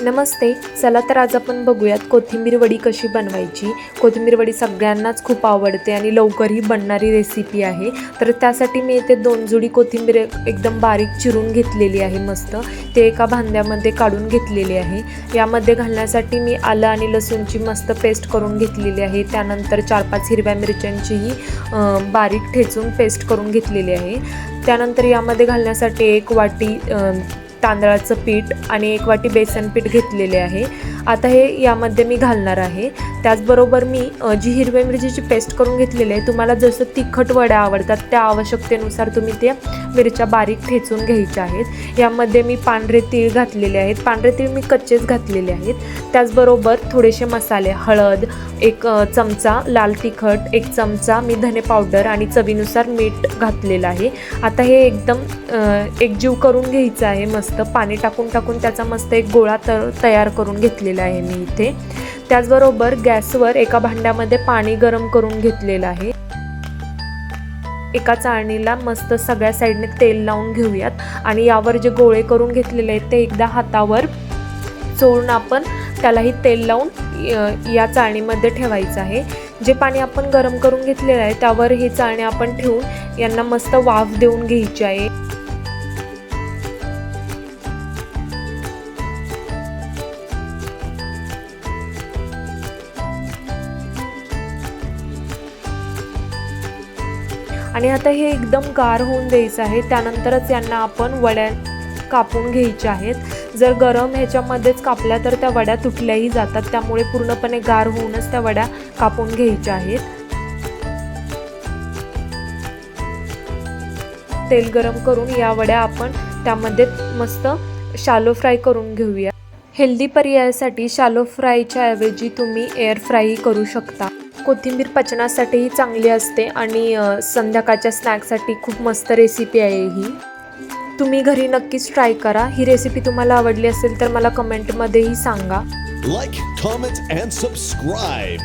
नमस्ते. चला तर आज आपण बघूयात कोथिंबीर वडी कशी बनवायची. कोथिंबीर वडी सगळ्यांनाच खूप आवडते आणि लवकरही बनणारी रेसिपी आहे. तर त्यासाठी मी इथे 2 जुडी कोथिंबीर एकदम बारीक चिरून घेतलेली आहे. मस्त ते एका भांड्यामध्ये काढून घेतलेली आहे. यामध्ये घालण्यासाठी मी आलं आणि लसूणची मस्त पेस्ट करून घेतलेली आहे. त्यानंतर 4-5 हिरव्या मिरच्यांचीही बारीक ठेचून पेस्ट करून घेतलेली आहे. त्यानंतर यामध्ये घालण्यासाठी 1 वाटी तांदळाचं पीठ आणि 1 वाटी बेसन पीठ घेतलेले आहे. आता हे यामध्ये मी घालणार आहे. त्याचबरोबर मी जी हिरव्या मिरचीची पेस्ट करून घेतलेली आहे, तुम्हाला जसं तिखट वड्या आवडतात त्या आवश्यकतेनुसार तुम्ही त्या मिरच्या बारीक ठेचून घ्यायच्या आहेत. यामध्ये मी पांढरे तीळ घातलेले आहेत. पांढरे तीळ मी कच्चेच घातलेले आहेत. त्याचबरोबर थोडेसे मसाले, हळद 1 चमचा, लाल तिखट 1 चमचा, मी धने पावडर आणि चवीनुसार मीठ घातलेलं आहे. आता हे एकदम एकजीव करून घ्यायचं आहे. मस्त पाणी टाकून त्याचा मस्त एक गोळा तयार करून घेतलेला आहे मी इथे. त्याचबरोबर गॅसवर एका भांड्यामध्ये पाणी गरम करून घेतलेलं आहे. एका चाळणीला मस्त सगळ्या साईडने तेल लावून घेऊयात आणि यावर जे गोळे करून घेतलेले आहेत ते एकदा हातावर चोळून आपण त्यालाही तेल लावून या चाळणीमध्ये ठेवायचं आहे. जे पाणी आपण गरम करून घेतलेलं आहे त्यावर ही चाळणी आपण ठेवून यांना मस्त वाफ देऊन घ्यायची आहे. आणि आता हे एकदम गार होऊन द्यायचं आहे. त्यानंतरच यांना आपण वड्या कापून घ्यायच्या आहेत. जर गरम ह्याच्यामध्येच कापल्या तर त्या वड्या तुटल्याही जातात. त्यामुळे पूर्णपणे गार होऊनच त्या वड्या कापून घ्यायच्या आहेत. तेल गरम करून या वड्या आपण त्यामध्ये मस्त शॅलो फ्राय करून घेऊया. हेल्दी पर्यायासाठी शॅलो फ्रायच्या ऐवजी तुम्ही एअर फ्रायही करू शकता. कोथिंबीर पचनासाठीही चांगली असते आणि संध्याकाळच्या स्नॅक्ससाठी खूप मस्त रेसिपी आहे ही. तुम्ही घरी नक्कीच ट्राय करा. ही रेसिपी तुम्हाला आवडली असेल तर मला कमेंटमध्येही सांगा. Like, comment and subscribe.